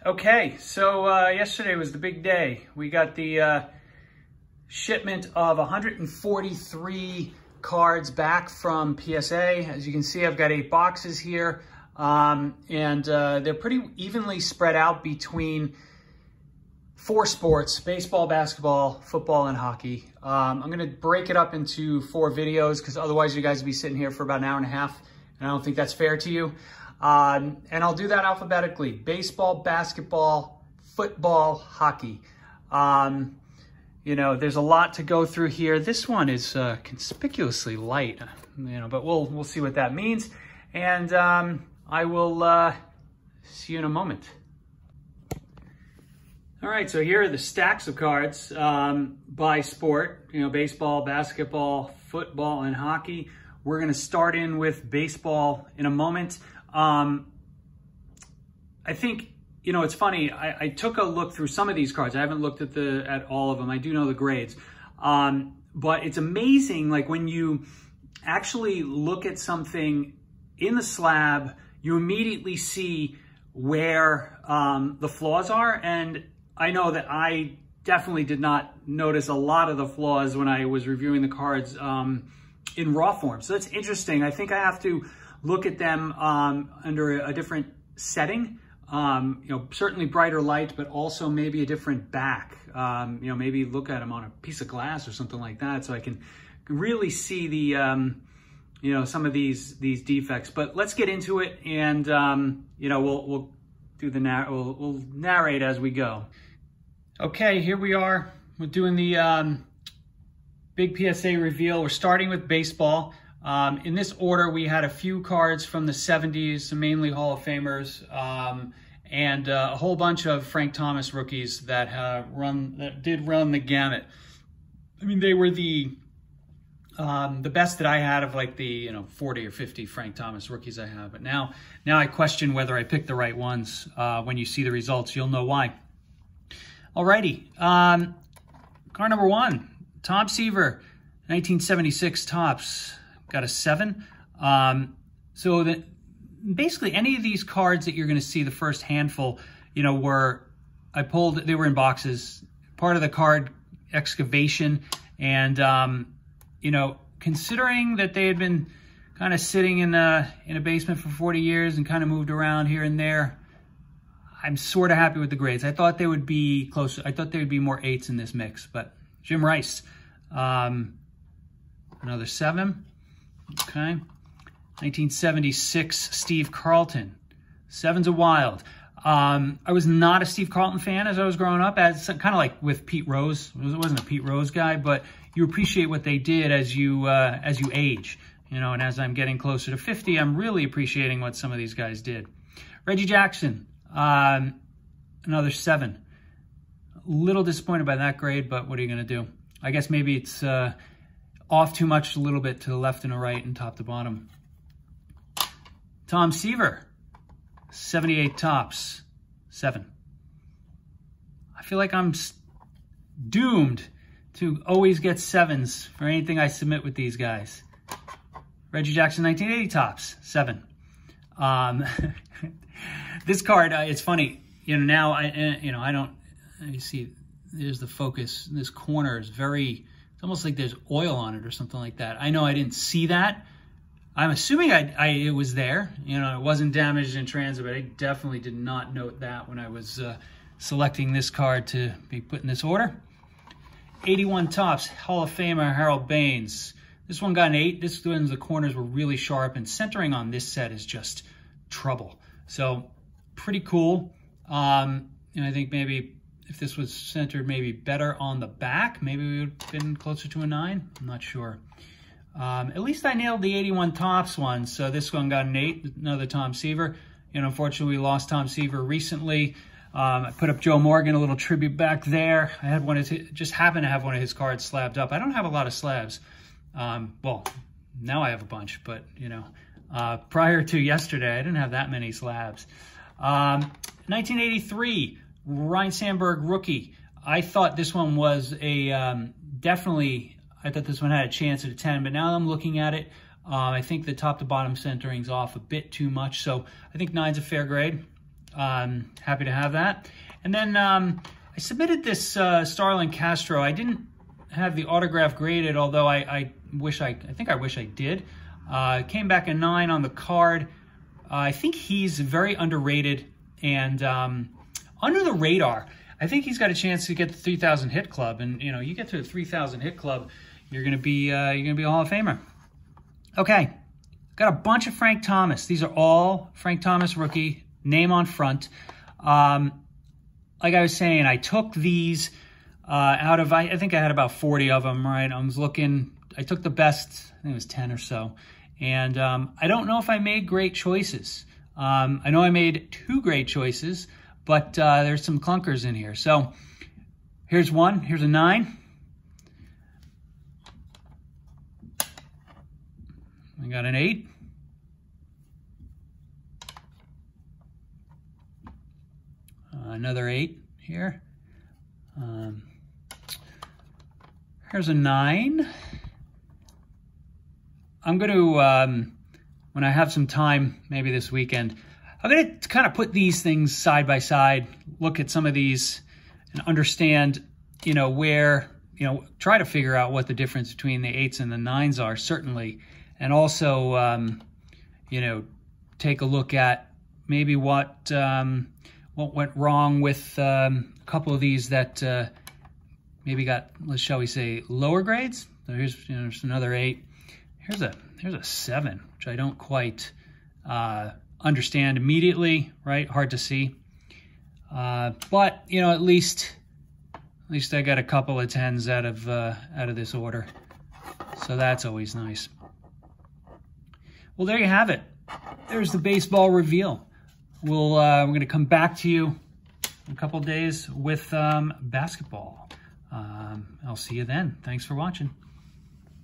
Okay, so yesterday was the big day. We got the shipment of 143 cards back from PSA. As you can see, I've got 8 boxes here, and they're pretty evenly spread out between 4 sports: baseball, basketball, football, and hockey. I'm gonna break it up into 4 videos because otherwise you guys will be sitting here for about an hour and a half, and I don't think that's fair to you. And I'll do that alphabetically: baseball, basketball, football, hockey. You know, there's a lot to go through here. This one is conspicuously light, you know, but we'll see what that means. And I will see you in a moment. All right, so here are the stacks of cards by sport, you know, baseball, basketball, football, and hockey. We're gonna start in with baseball in a moment. I think, you know, it's funny, I took a look through some of these cards. I haven't looked at all of them. I do know the grades. But it's amazing, like when you actually look at something in the slab, you immediately see where the flaws are. And I know that I definitely did not notice a lot of the flaws when I was reviewing the cards in raw form. So that's interesting. I think I have to look at them under a different setting. You know, certainly brighter light, but also maybe a different back. You know, maybe look at them on a piece of glass or something like that, so I can really see the, you know, some of these defects. But let's get into it, and you know, we'll do the we'll narrate as we go. Okay, here we are. We're doing the big PSA reveal. We're starting with baseball. In this order, we had a few cards from the 70s, mainly Hall of Famers, and a whole bunch of Frank Thomas rookies that did run the gamut. I mean, they were the best that I had of like the 40 or 50 Frank Thomas rookies I have. But now I question whether I picked the right ones. When you see the results, you'll know why. Alrighty, card number 1, Tom Seaver, 1976 Topps. Got a 7. So that basically any of these cards that you're going to see, the first handful, you know, they were in boxes, part of the card excavation. And, you know, considering that they had been kind of sitting in a basement for 40 years and kind of moved around here and there, I'm sort of happy with the grades. I thought they would be closer. I thought there would be more 8s in this mix, but Jim Rice, another 7. Okay, 1976 Steve Carlton, 7's a wild. I was not a Steve Carlton fan as I was growing up, as kind of like with Pete Rose. I wasn't a Pete Rose guy, but you appreciate what they did as you age, you know. And as I'm getting closer to 50, I'm really appreciating what some of these guys did. Reggie Jackson, another 7. A little disappointed by that grade, but what are you going to do? I guess maybe it's off too much, a little bit to the left and the right and top to bottom. Tom Seaver, 78 Topps, 7. I feel like I'm doomed to always get 7s for anything I submit with these guys. Reggie Jackson, 1980 Topps, 7. This card, it's funny, you know, now I don't, you see, there's the focus. This corner is very, it's almost like there's oil on it or something like that. I know I didn't see that. I'm assuming it was there. You know, it wasn't damaged in transit, but I definitely did not note that when I was selecting this card to be put in this order. 81 Topps, Hall of Famer Harold Baines. This one got an 8. This one, the corners were really sharp, and centering on this set is just trouble. So pretty cool. And I think maybe if this was centered maybe better on the back, maybe we would have been closer to a 9. I'm not sure. At least I nailed the 81 Topps one. So this one got an 8, another Tom Seaver. You know, unfortunately, we lost Tom Seaver recently. I put up Joe Morgan, a little tribute back there. I had one of his, just happened to have one of his cards slabbed up. I don't have a lot of slabs. Well, now I have a bunch, but, you know, prior to yesterday, I didn't have that many slabs. 1983, Ryne Sandberg rookie. I thought this one was a definitely, I thought this one had a chance at a 10, but now I'm looking at it, I think the top to bottom centering's off a bit too much, so I think 9's a fair grade. Happy to have that. And then I submitted this Starlin Castro. I didn't have the autograph graded, although I think I wish I did. Came back a 9 on the card. I think he's very underrated and under the radar. I think he's got a chance to get the 3,000 hit club, and you know, you get to the 3,000 hit club, you're gonna be a Hall of Famer. Okay, got a bunch of Frank Thomas. These are all Frank Thomas rookie, name on front. Like I was saying, I took these out of, I think I had about 40 of them, right? I was looking, I took the best, I think it was 10 or so. And I don't know if I made great choices. I know I made 2 great choices, but there's some clunkers in here. So here's one, here's a 9. I got an 8. Another 8 here. Here's a 9. I'm going to, when I have some time, maybe this weekend, I'm going to kind of put these things side by side, look at some of these and understand, you know, where, you know, try to figure out what the difference between the 8s and the 9s are, certainly. And also, you know, take a look at maybe what went wrong with a couple of these that maybe got, shall we say, lower grades. So here's, you know, there's another 8. Here's a 7, which I don't quite understand immediately, right? Hard to see. But you know, at least I got a couple of 10s out of this order, so that's always nice. Well, there you have it. There's the baseball reveal. We're going to come back to you in a couple of days with basketball. I'll see you then. Thanks for watching.